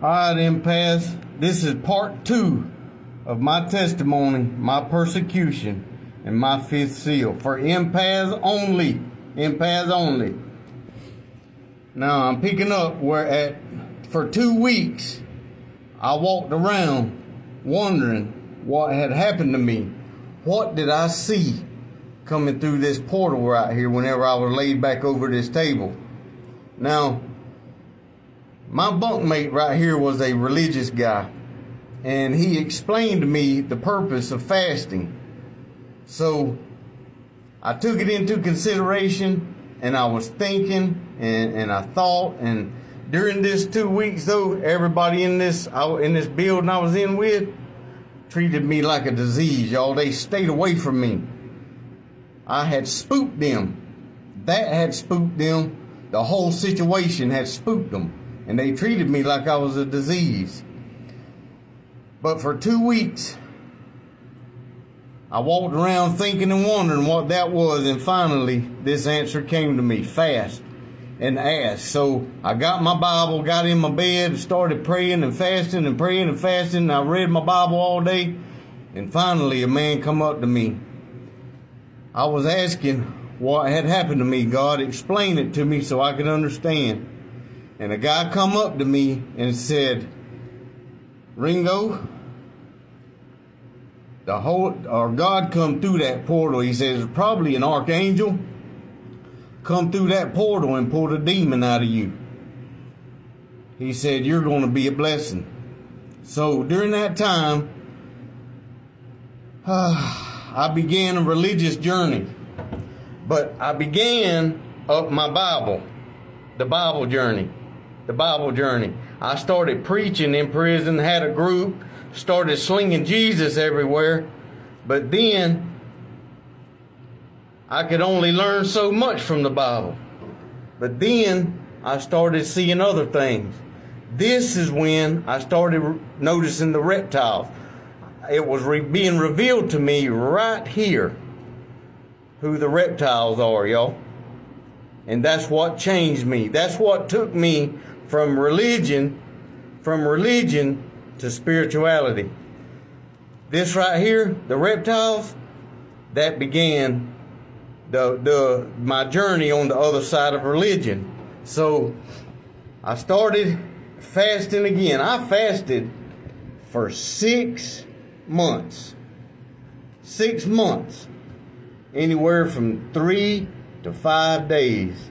All right, impasse. This is part 2 of my testimony, my persecution, and my 5th seal. For impasse only. Impasse only. Now, I'm picking up where for 2 weeks, I walked around wondering what had happened to me. What did I see coming through this portal right here whenever I was laid back over this table? Now, my bunkmate right here was a religious guy, and he explained to me the purpose of fasting. So I took it into consideration, and I was thinking, and I thought, and during this 2 weeks though, everybody in this building I was in with treated me like a disease, y'all. They stayed away from me. I had spooked them. That had spooked them. The whole situation had spooked them. And they treated me like I was a disease. But for 2 weeks, I walked around thinking and wondering what that was. And finally, this answer came to me: fast and ask. So I got my Bible, got in my bed, started praying and fasting and praying and fasting. And I read my Bible all day. And finally, a man come up to me. I was asking what had happened to me. God explained it to me so I could understand. And a guy come up to me and said, Ringo, God come through that portal. He says, probably an archangel come through that portal and pulled a demon out of you. He said, you're going to be a blessing. So during that time, I began a religious journey. But I began up my Bible, the Bible journey. I started preaching in prison, had a group, started slinging Jesus everywhere. But then I could only learn so much from the Bible. But then I started seeing other things. This is when I started noticing the reptiles. It was being revealed to me right here who the reptiles are, y'all. And that's what changed me. That's what took me from religion to spirituality. This right here, the reptiles, that began my journey on the other side of religion. So I started fasting again. I fasted for 6 months. 6 months. Anywhere from 3 to 5 days.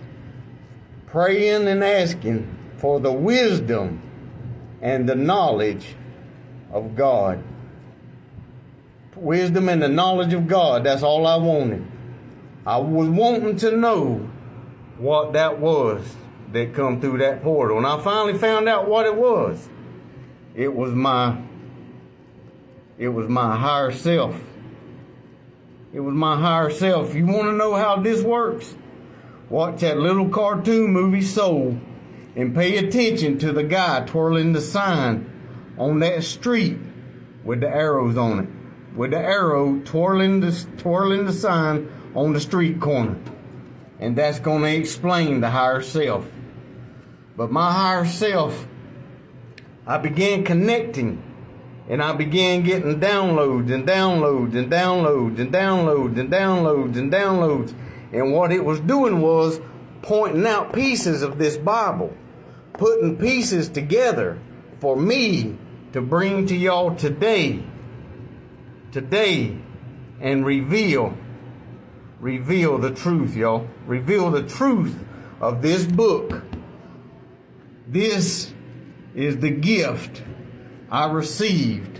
Praying and asking for the wisdom and the knowledge of God. Wisdom and the knowledge of God. That's all I wanted. I was wanting to know what that was that come through that portal. And I finally found out what it was. It was my higher self. It was my higher self. You want to know how this works? Watch that little cartoon movie Soul and pay attention to the guy twirling the sign on that street with the arrows on it. With the arrow twirling the sign on the street corner. And that's going to explain the higher self. But my higher self, I began connecting. And I began getting downloads and downloads and downloads and downloads and downloads and downloads. And what it was doing was pointing out pieces of this Bible, putting pieces together for me to bring to y'all today, and reveal the truth, y'all. Reveal the truth of this book. This is the gift I received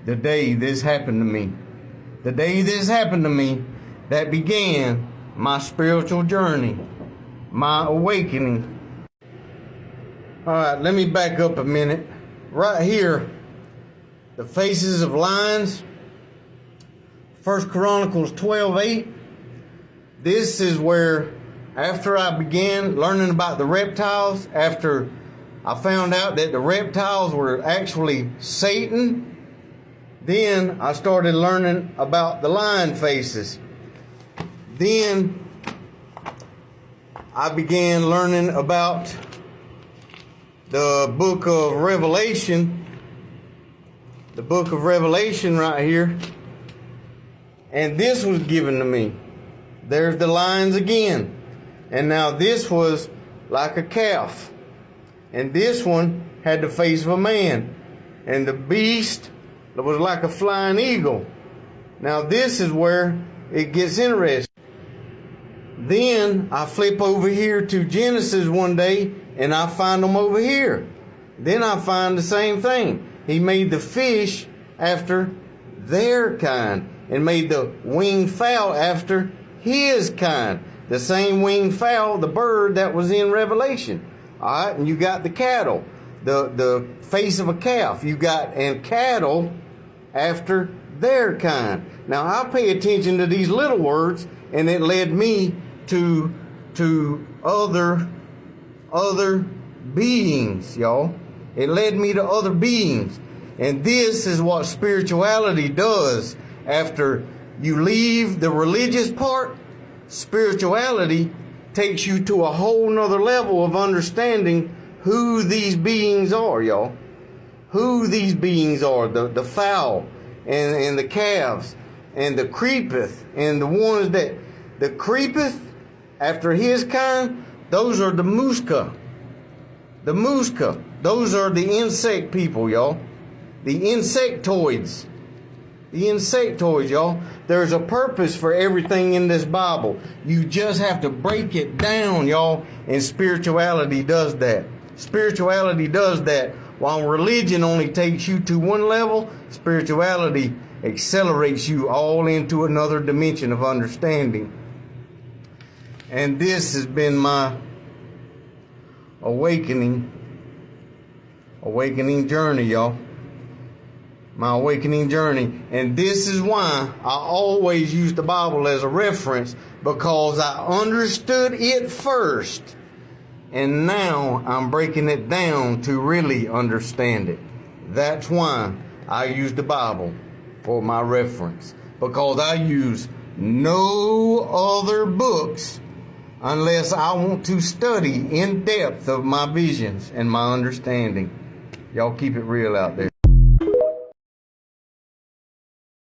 the day this happened to me. The day this happened to me, that began my spiritual journey, my awakening. All right, let me back up a minute. Right here, the faces of lions, 1 Chronicles 12:8. This is where, after I began learning about the reptiles, after I found out that the reptiles were actually Satan, then I started learning about the lion faces. Then I began learning about the book of Revelation. The book of Revelation right here. And this was given to me. There's the lines again. And now this was like a calf. And this one had the face of a man. And the beast was like a flying eagle. Now this is where it gets interesting. Then I flip over here to Genesis one day and I find them over here. Then I find the same thing. He made the fish after their kind and made the winged fowl after his kind. The same winged fowl, the bird that was in Revelation. All right, and you got the cattle, the face of a calf. You got and cattle after their kind. Now I pay attention to these little words, and it led me to other beings, y'all. It led me to other beings. And this is what spirituality does. After you leave the religious part, spirituality takes you to a whole nother level of understanding who these beings are, y'all. Who these beings are. The fowl and the calves and the creepeth and the ones that the creepeth after his kind, those are the Muska. The Muska. Those are the insect people, y'all. The insectoids. The insectoids, y'all. There's a purpose for everything in this Bible. You just have to break it down, y'all. And spirituality does that. Spirituality does that. While religion only takes you to one level, spirituality accelerates you all into another dimension of understanding. And this has been my awakening journey, y'all. My awakening journey. And this is why I always use the Bible as a reference, because I understood it first. And now I'm breaking it down to really understand it. That's why I use the Bible for my reference. Because I use no other books unless I want to study in depth of my visions and my understanding. Y'all keep it real out there.